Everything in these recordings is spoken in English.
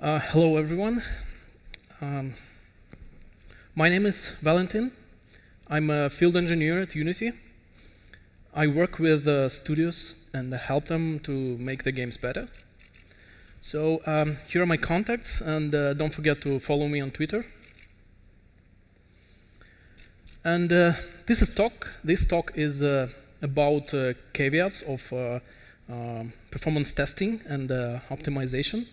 Hello, everyone. My name is Valentin. I'm a field engineer at Unity. I work with studios and help them to make the games better. So here are my contacts, and don't forget to follow me on Twitter. And this talk is about caveats of performance testing and optimization.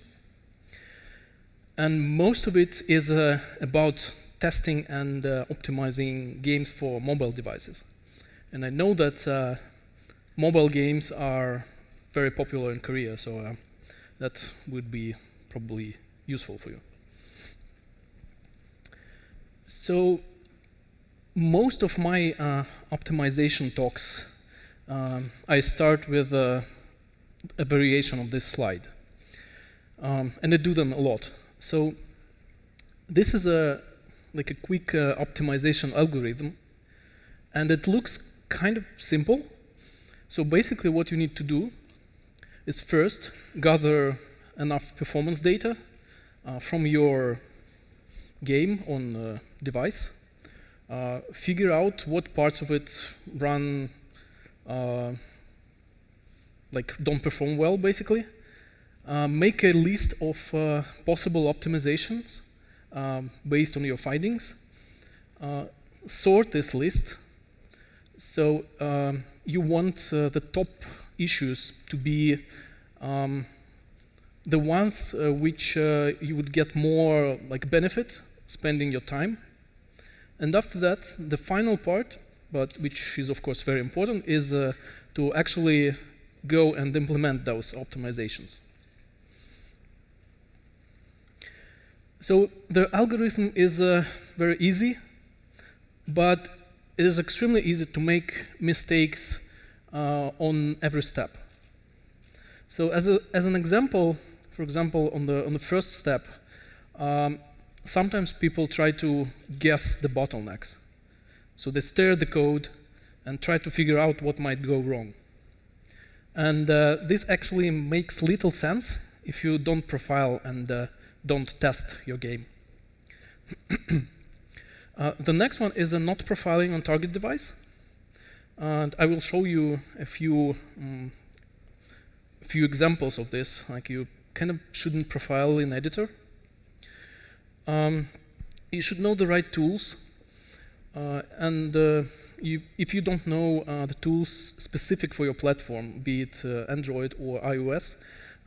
And most of it is about testing and optimizing games for mobile devices. And I know that mobile games are very popular in Korea, so that would be probably useful for you. So most of my optimization talks, I start with a variation of this slide. And I do them a lot. So this is like a quick optimization algorithm, and it looks kind of simple. So basically what you need to do is first gather enough performance data from your game on the device, figure out what parts of it run, like don't perform well, basically. Make a list of possible optimizations based on your findings. Sort this list. So you want the top issues to be the ones which you would get more like benefit spending your time. And after that, the final part, but which is of course very important, is to actually go and implement those optimizations. So the algorithm is very easy, but it is extremely easy to make mistakes on every step. So as an example, for example, on the first step, sometimes people try to guess the bottlenecks. So they stare at the code and try to figure out what might go wrong. And this actually makes little sense if you don't profile and don't test your game. The next one is not profiling on target device. And I will show you a few examples of this. Like you kind of shouldn't profile in editor. You should know the right tools. And if you don't know the tools specific for your platform, be it Android or iOS,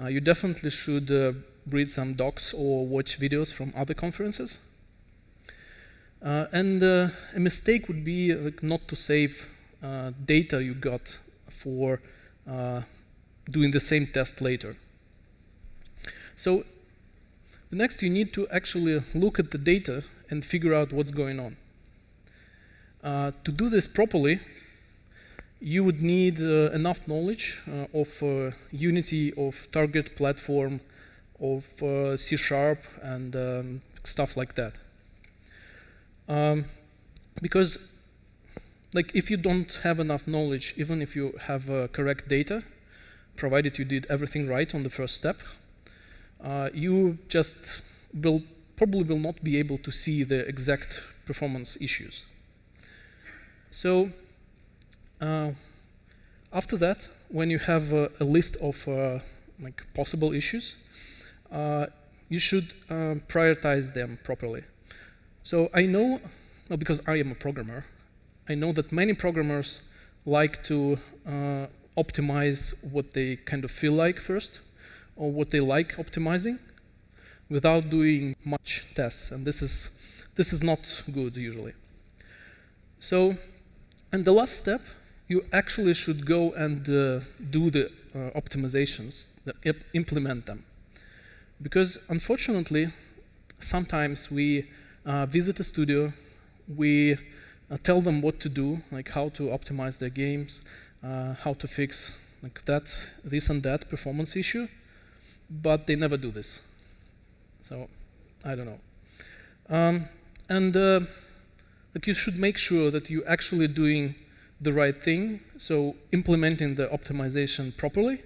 you definitely should read some docs or watch videos from other conferences. And a mistake would be like not to save data you got for doing the same test later. So the next, you need to actually look at the data and figure out what's going on. To do this properly, you would need enough knowledge of Unity, of target platform, of C# and stuff like that. Because like if you don't have enough knowledge, even if you have correct data, provided you did everything right on the first step, you just probably will not be able to see the exact performance issues. So after that, when you have a list of like possible issues, you should prioritize them properly. So I know, well, because I am a programmer, I know that many programmers like to optimize what they kind of feel like first, or what they like optimizing, without doing much tests. And this is not good usually. So, and the last step, you actually should go and do the optimizations, implement them. Because unfortunately, sometimes we visit a studio, we tell them what to do, like how to optimize their games, how to fix like this and that performance issue, but they never do this. So I don't know. Like you should make sure that you're actually doing the right thing, so implementing the optimization properly,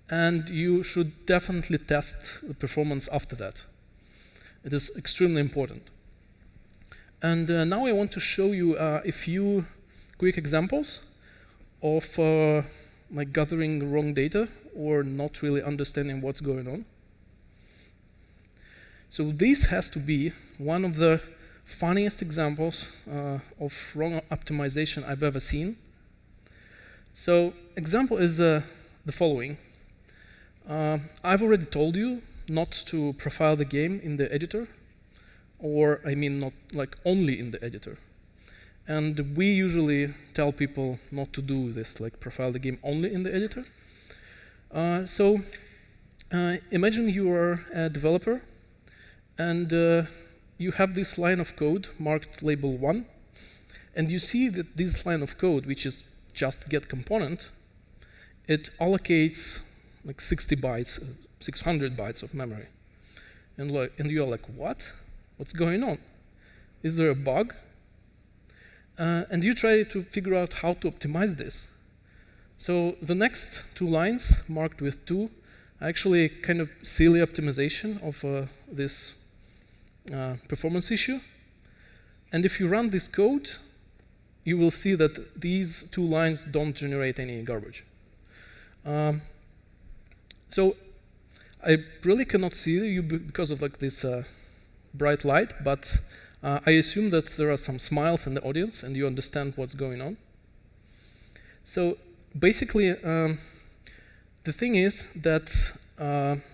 and you should definitely test the performance after that. It is extremely important. And now I want to show you a few quick examples of like gathering the wrong data or not really understanding what's going on. So this has to be one of the funniest examples of wrong optimization I've ever seen. So example is the following. I've already told you not to profile the game in the editor, or I mean not like only in the editor. And we usually tell people not to do this, like profile the game only in the editor. So imagine you are a developer and you have this line of code marked label 1, and you see that this line of code, which is just GetComponent, it allocates like 60 bytes, 600 bytes of memory. And you're like, what? What's going on? Is there a bug? And you try to figure out how to optimize this. So the next 2 lines marked with 2 are actually kind of silly optimization of this performance issue. And if you run this code, you will see that these 2 lines don't generate any garbage. So I really cannot see you because of like this bright light, but I assume that there are some smiles in the audience and you understand what's going on. So basically, the thing is that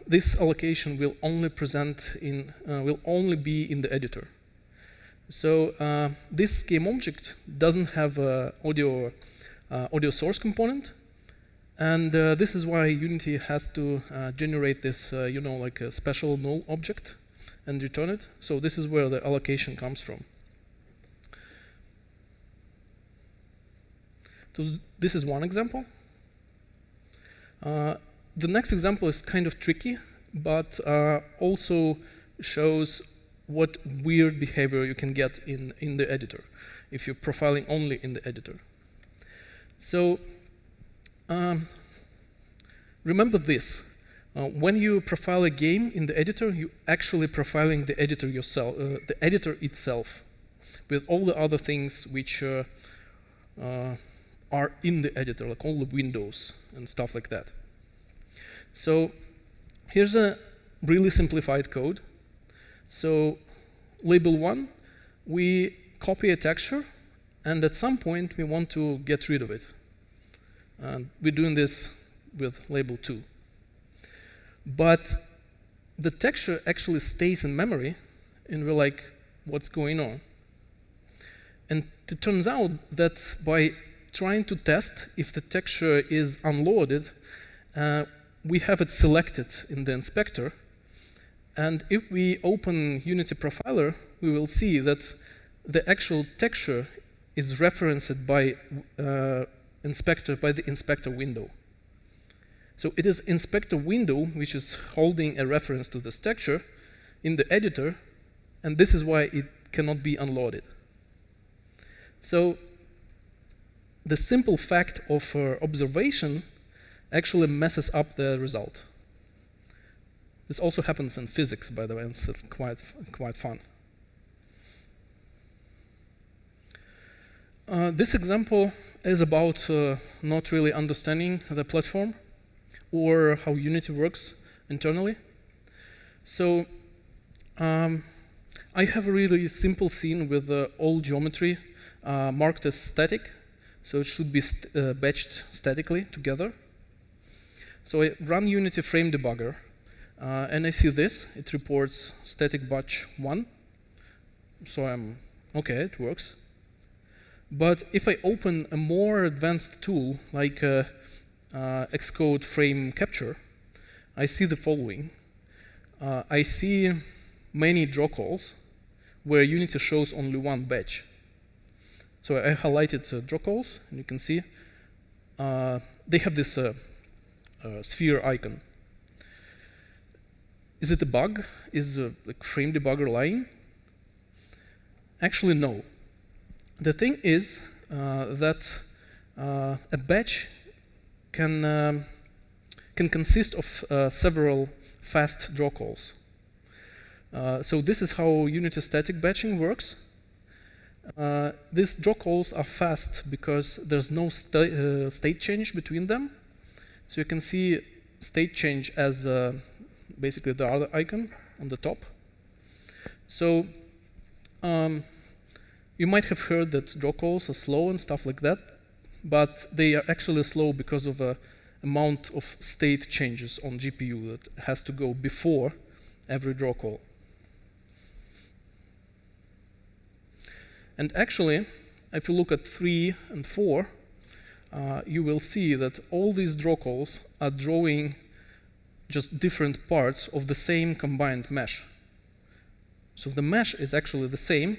this allocation will only will only be in the editor. So this game object doesn't have an audio source component, and this is why Unity has to generate this, like a special null object and return it. So this is where the allocation comes from. So this is one example. The next example is kind of tricky, but also shows what weird behavior you can get in the editor if you're profiling only in the editor. So remember this. When you profile a game in the editor, you're actually profiling the editor yourself, the editor itself, with all the other things which are in the editor, like all the windows and stuff like that. So here's a really simplified code. So label 1, we copy a texture, and at some point we want to get rid of it. And we're doing this with label 2. But the texture actually stays in memory, and we're like, what's going on? And it turns out that by trying to test if the texture is unloaded, we have it selected in the inspector. And if we open Unity Profiler, we will see that the actual texture is referenced by the inspector window. So it is inspector window which is holding a reference to this texture in the editor, and this is why it cannot be unloaded. So the simple fact of observation actually messes up the result. This also happens in physics, by the way, and it's quite fun. This example is about not really understanding the platform or how Unity works internally. So I have a really simple scene with all geometry marked as static. So it should be batched statically together. So I run Unity frame debugger, and I see this. It reports static batch 1. So I'm okay, it works. But if I open a more advanced tool like Xcode frame capture, I see the following. I see many draw calls where Unity shows only one batch. So I highlighted draw calls, and you can see they have this sphere icon. Is it a bug? Is like frame debugger lying? Actually, no. The thing is that a batch can can consist of several fast draw calls. So this is how Unity static batching works. These draw calls are fast because there's no state change between them. So you can see state change as basically the other icon on the top. So you might have heard that draw calls are slow and stuff like that, but they are actually slow because of the amount of state changes on GPU that has to go before every draw call. And actually, if you look at 3 and 4, you will see that all these draw calls are drawing just different parts of the same combined mesh. So the mesh is actually the same.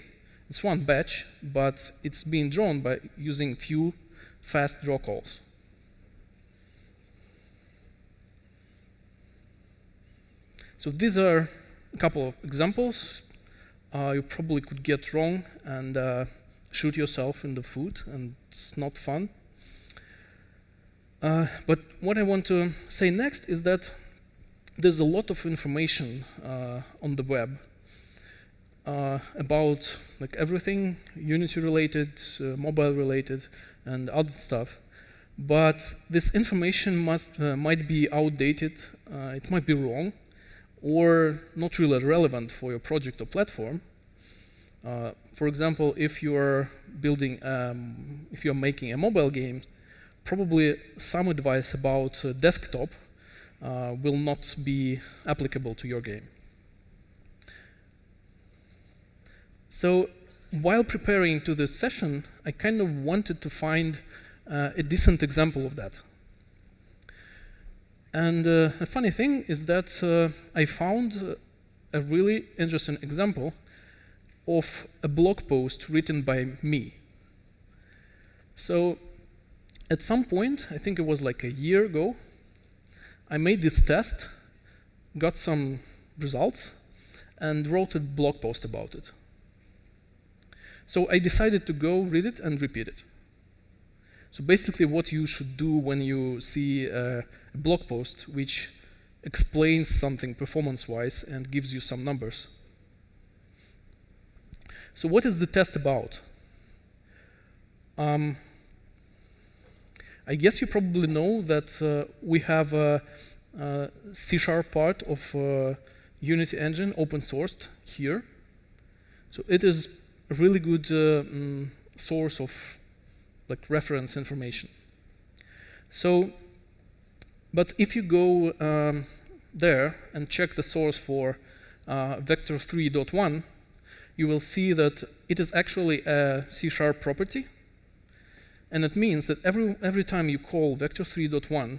It's one batch, but it's being drawn by using few fast draw calls. So these are a couple of examples. You probably could get wrong and shoot yourself in the foot, and it's not fun. But what I want to say next is that there's a lot of information on the web about like everything Unity related, mobile related, and other stuff. But this information might be outdated, it might be wrong, or not really relevant for your project or platform. For example, if you're building, if you're making a mobile game, probably some advice about desktop will not be applicable to your game. So while preparing to this session, I kind of wanted to find a decent example of that. And the funny thing is that I found a really interesting example of a blog post written by me. So at some point, I think it was like a year ago, I made this test, got some results, and wrote a blog post about it. So I decided to go read it and repeat it. So basically what you should do when you see a blog post which explains something performance-wise and gives you some numbers. So what is the test about? I guess you probably know that we have a C# part of Unity engine open sourced here. So it is a really good source of like reference information. So, but if you go there and check the source for vector3.1, you will see that it is actually a C# property. And it means that every time you call vector3.1,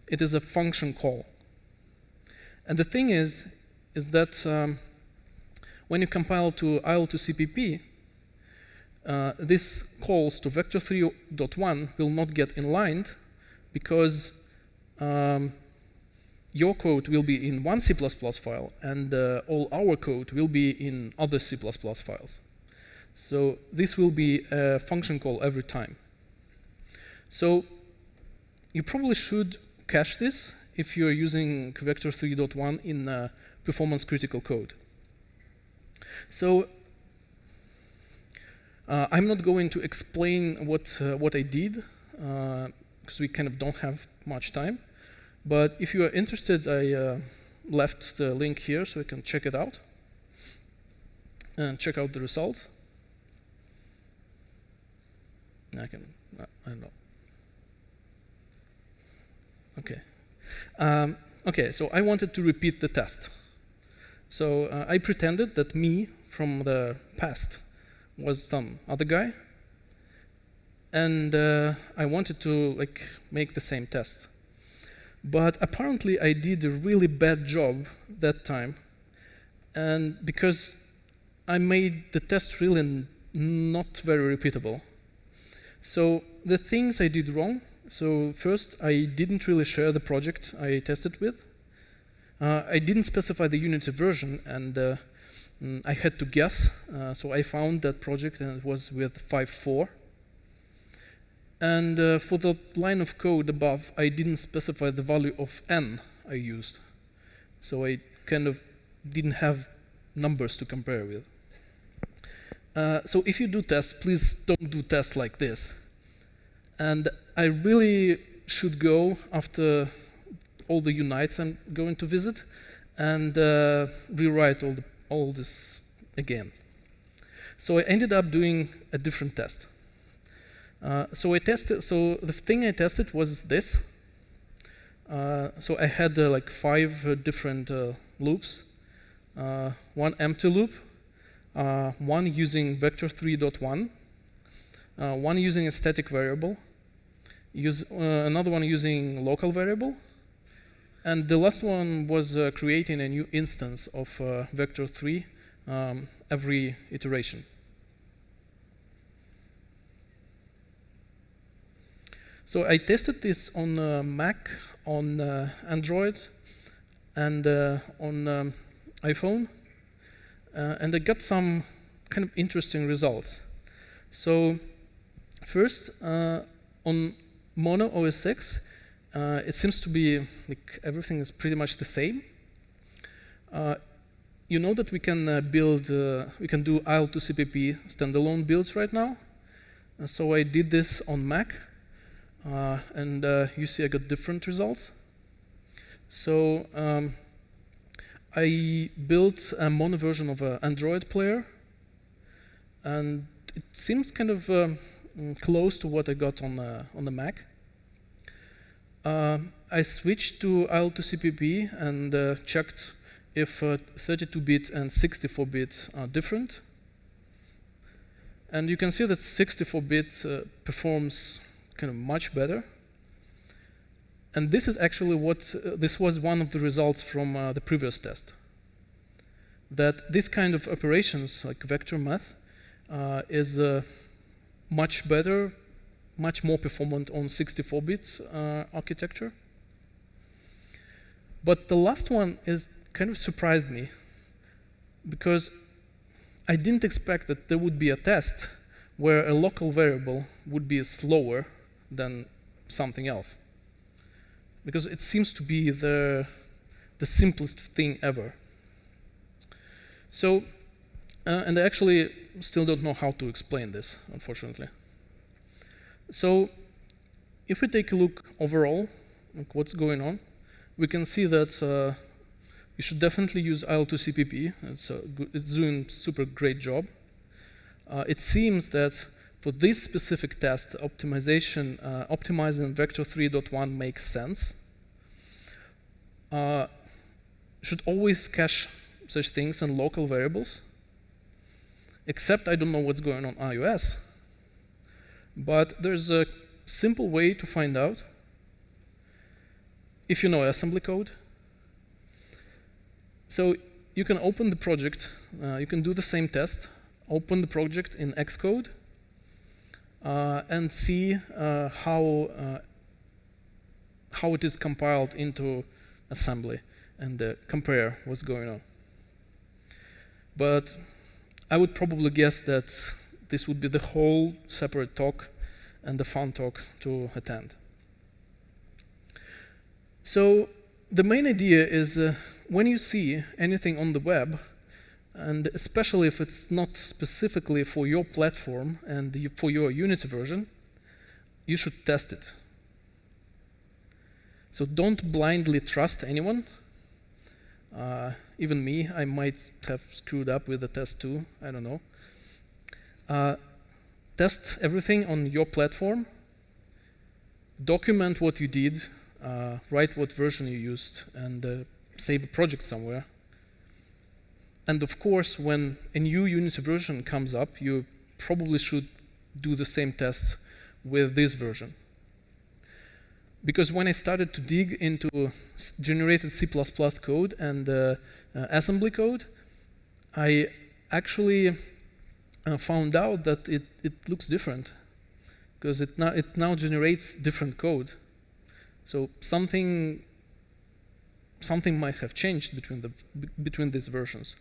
it is a function call. And the thing is that when you compile to IL2CPP, this calls to vector3.1 will not get inlined because your code will be in one C++ file and all our code will be in other C++ files. So this will be a function call every time. So you probably should cache this if you're using vector3.1 in performance critical code. So I'm not going to explain what I did because we kind of don't have much time. But if you are interested, I left the link here so you can check it out and check out the results. I don't know. Okay. Okay, so I wanted to repeat the test. So I pretended that me from the past was some other guy, and I wanted to like make the same test. But apparently I did a really bad job that time, and because I made the test really not very repeatable. So the things I did wrong, so first I didn't really share the project I tested with. I didn't specify the Unity version, and I had to guess. So I found that project and it was with 5.4. And for the line of code above, I didn't specify the value of n I used. So I kind of didn't have numbers to compare with. So if you do tests, please don't do tests like this. And I really should go after all the unites I'm going to visit and rewrite all this again. So I ended up doing a different test. So the thing I tested was this. So I had like 5 different loops. One empty loop, one using vector3.1, one using a static variable, another one using local variable, and the last one was creating a new instance of vector3 every iteration. So I tested this on Mac, on Android, and on iPhone, and I got some kind of interesting results. So first, on Mono OS 6, it seems to be like everything is pretty much the same. You know that we can we can do IL2CPP standalone builds right now. So I did this on Mac. And you see I got different results. So I built a mono version of an Android player, and it seems kind of close to what I got on the Mac. I switched to IL2CPP and checked if 32-bit and 64-bit are different. And you can see that 64-bit performs kind of much better. And this is actually this was one of the results from the previous test. That this kind of operations, like vector math, is much better, much more performant on 64-bit architecture. But the last one kind of surprised me, because I didn't expect that there would be a test where a local variable would be slower than something else, because it seems to be the simplest thing ever. So, and I actually still don't know how to explain this, unfortunately. So, if we take a look overall, like what's going on, we can see that you should definitely use IL2CPP. It's doing a super great job. It seems that for this specific test, optimizing vector3.1 makes sense. Should always cache such things in local variables, except I don't know what's going on iOS. But there's a simple way to find out if you know assembly code. So you can open the project, you can do the same test, open the project in Xcode, and see how it is compiled into assembly, and compare what's going on. But I would probably guess that this would be the whole separate talk and the fun talk to attend. So the main idea is when you see anything on the web, and especially if it's not specifically for your platform and for your Unity version, you should test it. So don't blindly trust anyone. Even me, I might have screwed up with the test too, I don't know. Test everything on your platform. Document what you did, write what version you used, and save a project somewhere. And of course, when a new Unity version comes up, you probably should do the same tests with this version. Because when I started to dig into generated C++ code and assembly code, I actually found out that it looks different, because it now generates different code. So something might have changed between these versions,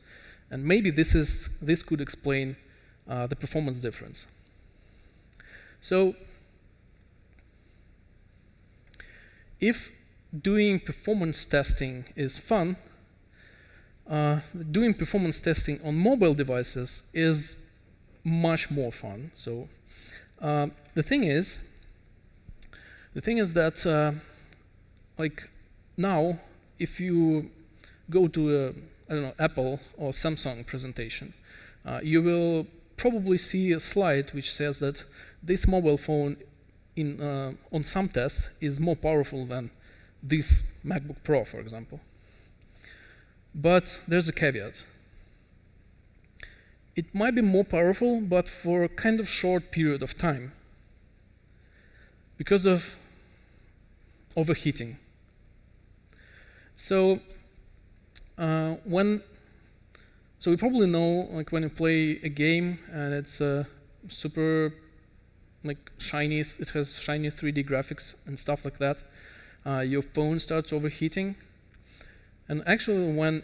and maybe this could explain the performance difference. So if doing performance testing is fun, doing performance testing on mobile devices is much more fun. So the thing is that like now, if you go to a, I don't know, Apple or Samsung presentation, you will probably see a slide which says that this mobile phone on some tests is more powerful than this MacBook Pro, for example. But there's a caveat. It might be more powerful, but for a kind of short period of time because of overheating. So so we probably know, like, when you play a game and it's super like shiny, it has shiny 3D graphics and stuff like that, your phone starts overheating. And actually, when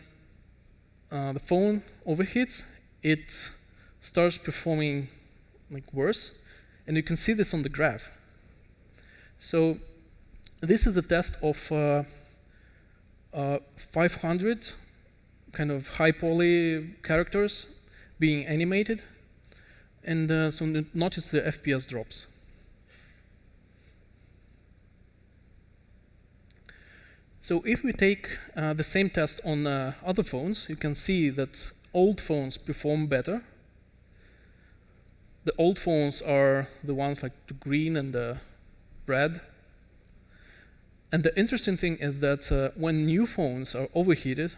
the phone overheats, it starts performing like worse, and you can see this on the graph. So this is a test of 500 kind of high poly characters being animated, and so notice the FPS drops. So if we take the same test on other phones, you can see that old phones perform better. The old phones are the ones like the green and the red. And the interesting thing is that when new phones are overheated,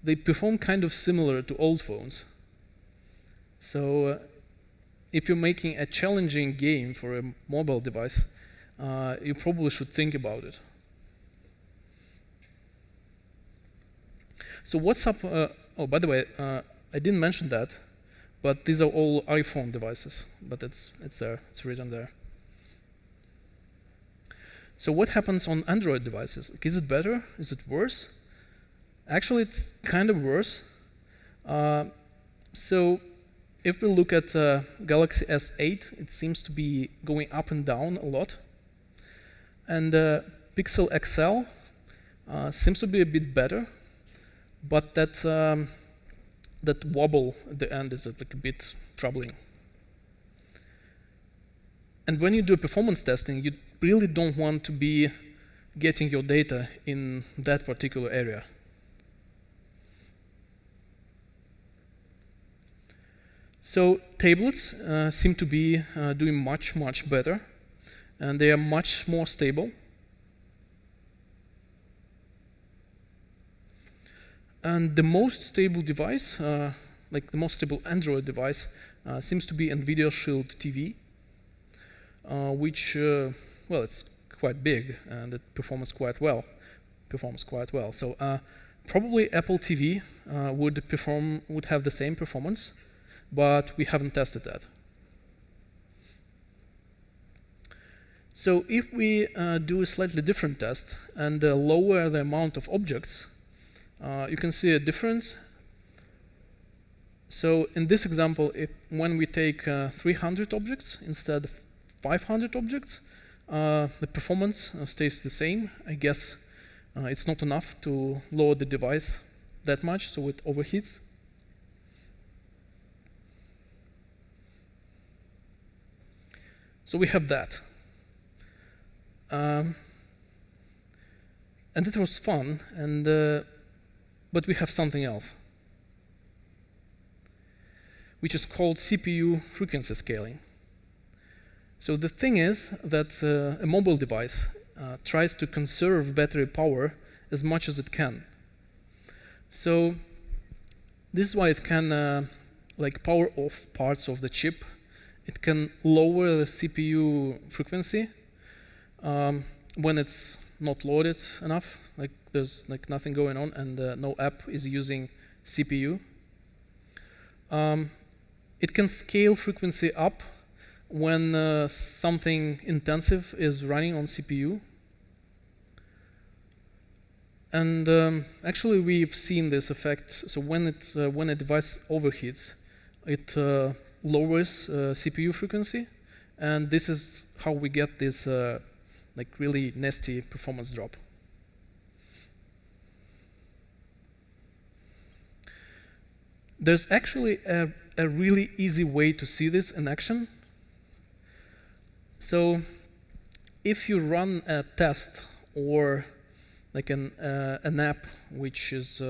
they perform kind of similar to old phones. So if you're making a challenging game for a mobile device, you probably should think about it. So what's up? Oh, by the way, I didn't mention that, but these are all iPhone devices. But it's there. It's written there. So what happens on Android devices? Is it better? Is it worse? Actually, it's kind of worse. So if we look at Galaxy S8, it seems to be going up and down a lot. And Pixel XL seems to be a bit better, but that wobble at the end is like a bit troubling. And when you do performance testing, you really don't want to be getting your data in that particular area. So tablets seem to be doing much, much better, and they are much more stable. And the most stable device, like the most stable Android device, seems to be NVIDIA Shield TV, which, well, it's quite big and it performs quite well. So probably Apple TV would have the same performance, but we haven't tested that. So if we do a slightly different test and lower the amount of objects, you can see a difference. So in this example, when we take 300 objects instead of 500 objects, the performance stays the same. I guess it's not enough to lower the device that much, so it overheats. So we have that. And it was fun, but we have something else, which is called CPU frequency scaling. So the thing is that a mobile device tries to conserve battery power as much as it can. So this is why it can like power off parts of the chip. It can lower the CPU frequency when it's not loaded enough, like there's like nothing going on and no app is using CPU. It can scale frequency up when something intensive is running on CPU. And actually we've seen this effect. So when a device overheats, it lowers CPU frequency, and this is how we get this like really nasty performance drop. There's actually a really easy way to see this in action. So if you run a test or like an app which is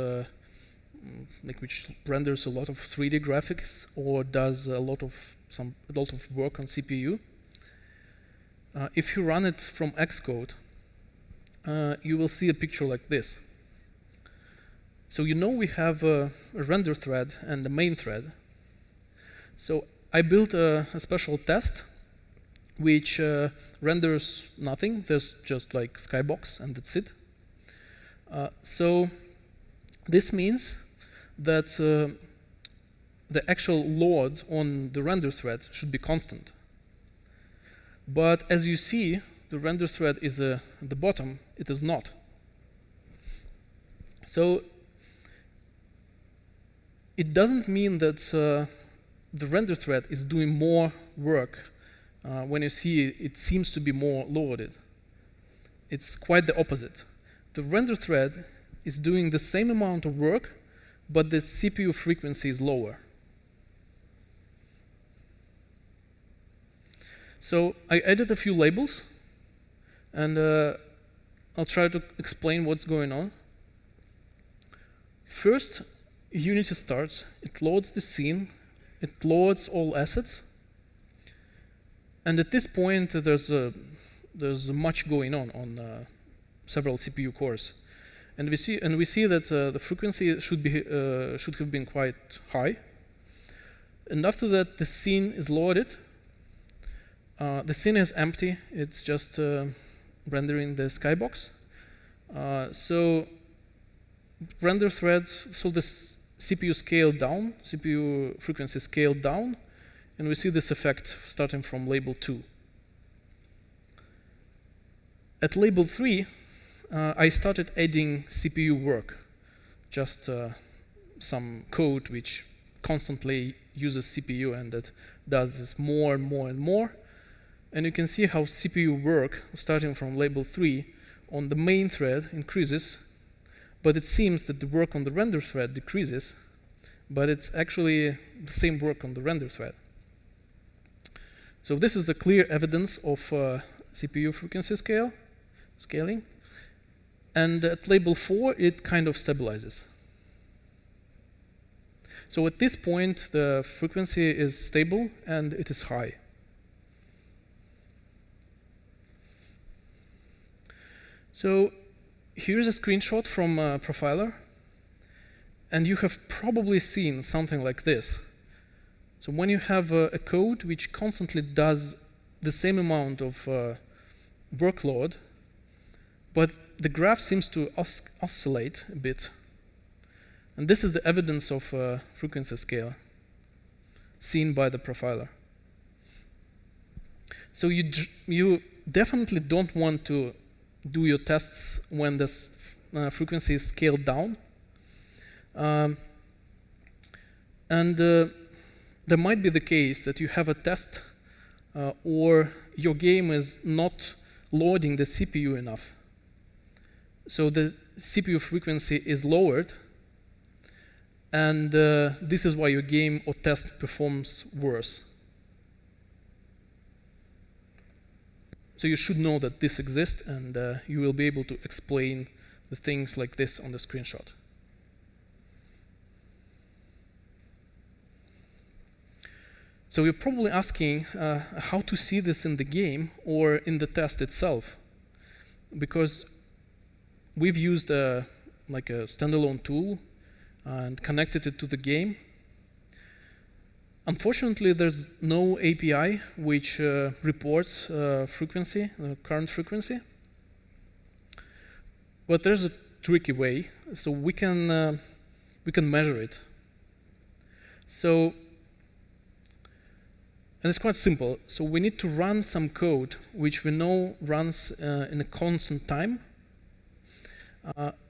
which renders a lot of 3D graphics or does a lot of work on CPU, if you run it from Xcode, you will see a picture like this. So you know we have a render thread and the main thread. So I built a special test which renders nothing. There's just like skybox and that's it. So this means that the actual load on the render thread should be constant. But as you see, the render thread is at the bottom. It is not. So it doesn't mean that the render thread is doing more work. When you see it seems to be more loaded. It's quite the opposite. The render thread is doing the same amount of work, but the CPU frequency is lower. So I added a few labels, and I'll try to explain what's going on. First, Unity starts. It loads the scene. It loads all assets. And at this point, there's much going on several CPU cores. And we see that the frequency should have been quite high. And after that, the scene is loaded. The scene is empty. It's just rendering the skybox. So render threads. So this CPU scaled down. CPU frequency scaled down, and we see this effect starting from label 2. At label 3. I started adding CPU work, just some code which constantly uses CPU and that does this more and more and more. And you can see how CPU work, starting from label 3, on the main thread increases, but it seems that the work on the render thread decreases, but it's actually the same work on the render thread. So this is the clear evidence of CPU frequency scaling. And at label 4, it kind of stabilizes. So at this point, the frequency is stable and it is high. So here's a screenshot from Profiler. And you have probably seen something like this. So when you have a code which constantly does the same amount of workload, but the graph seems to oscillate a bit. And this is the evidence of frequency scale seen by the profiler. So you definitely don't want to do your tests when this frequency is scaled down. There might be the case that you have a test or your game is not loading the CPU enough. So the CPU frequency is lowered, and this is why your game or test performs worse. So you should know that this exists, and you will be able to explain the things like this on the screenshot. So you're probably asking how to see this in the game or in the test itself, because we've used like a standalone tool and connected it to the game. Unfortunately, there's no API which reports frequency, current frequency. But there's a tricky way, so we can measure it. So, and it's quite simple. So we need to run some code which we know runs in a constant time.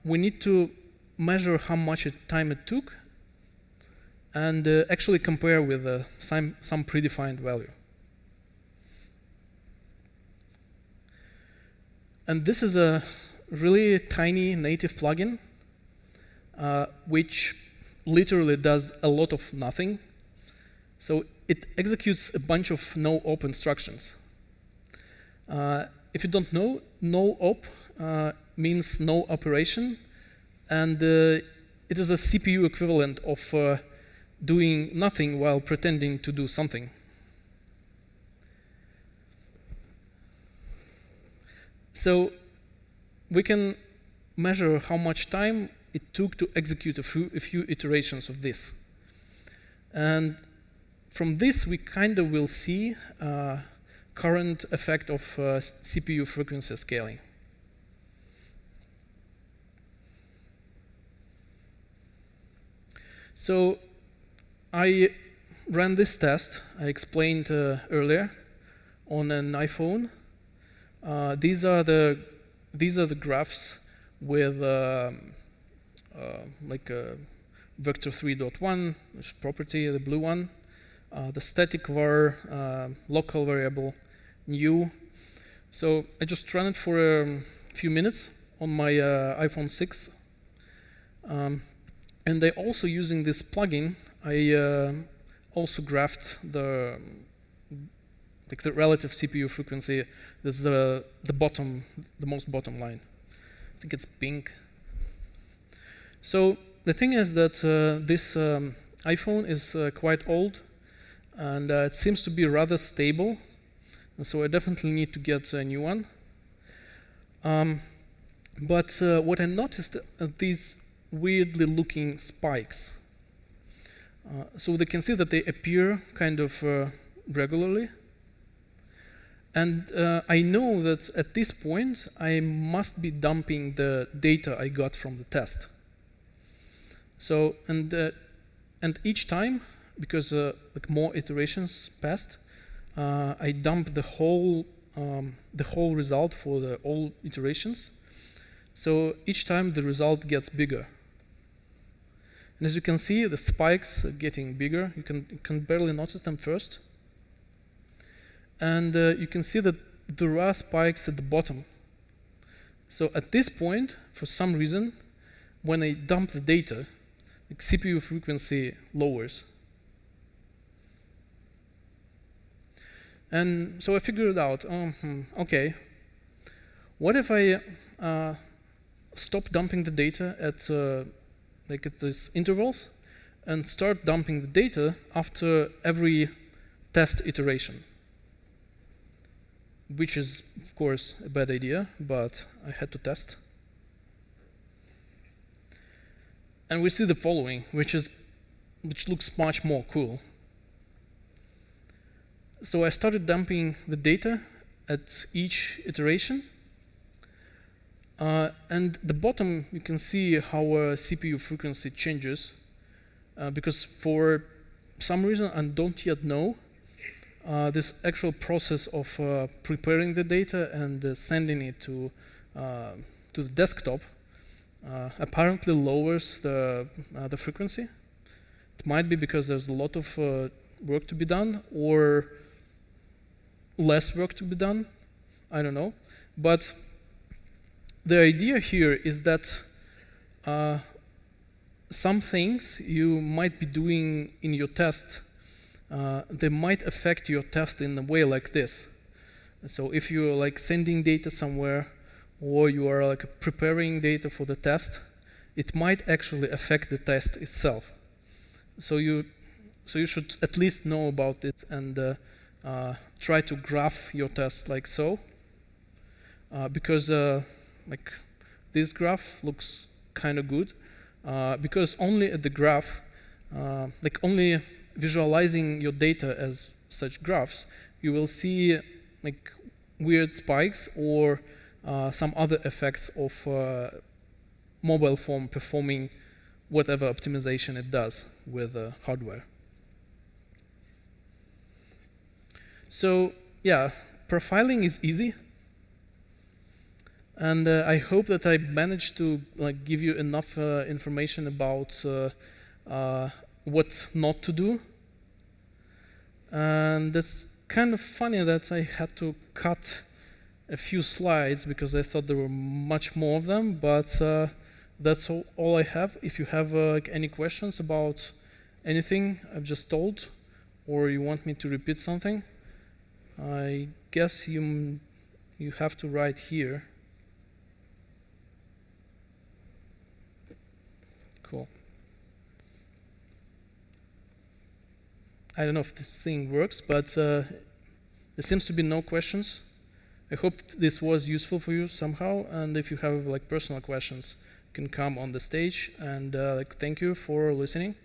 We need to measure how much time it took and actually compare with some predefined value. And this is a really tiny native plugin, which literally does a lot of nothing. So it executes a bunch of no-op instructions. If you don't know, no-op means no operation, and it is a CPU equivalent of doing nothing while pretending to do something. So we can measure how much time it took to execute a few iterations of this. And from this, we kind of will see current effect of CPU frequency scaling. So I ran this test I explained earlier on an iPhone. These are the graphs with like vector 3.1 property, the blue one, the static var, local variable, new. So I just ran it for a few minutes on my iPhone 6. And I also, using this plugin, I also graphed the relative CPU frequency. This is the most bottom line. I think it's pink. So the thing is that this iPhone is quite old, and it seems to be rather stable. And so I definitely need to get a new one. But what I noticed are these weirdly looking spikes. So they can see that they appear kind of regularly. And I know that at this point, I must be dumping the data I got from the test. So, and each time, because like more iterations passed, I dump the whole result for all iterations. So each time the result gets bigger. And as you can see, the spikes are getting bigger. You can barely notice them first. And you can see that there are spikes at the bottom. So at this point, for some reason, when I dump the data, the CPU frequency lowers. And so I figured out, okay, what if I stop dumping the data at these intervals and start dumping the data after every test iteration? Which is, of course, a bad idea, but I had to test. And we see the following, which looks much more cool. So I started dumping the data at each iteration. And the bottom, you can see how CPU frequency changes. Because for some reason, I don't yet know, this actual process of preparing the data and sending it to the desktop apparently lowers the frequency. It might be because there's a lot of work to be done, or less work to be done. I don't know. But the idea here is that some things you might be doing in your test, they might affect your test in a way like this. So if you're like sending data somewhere, or you are like preparing data for the test, it might actually affect the test itself. So you should at least know about it and try to graph your test like so, because like this graph looks kind of good, because only at the graph, like only visualizing your data as such graphs, you will see like weird spikes or some other effects of mobile phone performing whatever optimization it does with hardware. So yeah, profiling is easy, and I hope that I managed to like give you enough information about what not to do. And it's kind of funny that I had to cut a few slides because I thought there were much more of them, but that's all I have. If you have any questions about anything I've just told, or you want me to repeat something, I guess you have to write here. Cool. I don't know if this thing works, but there seems to be no questions. I hope this was useful for you somehow, and if you have like personal questions, you can come on the stage, and thank you for listening.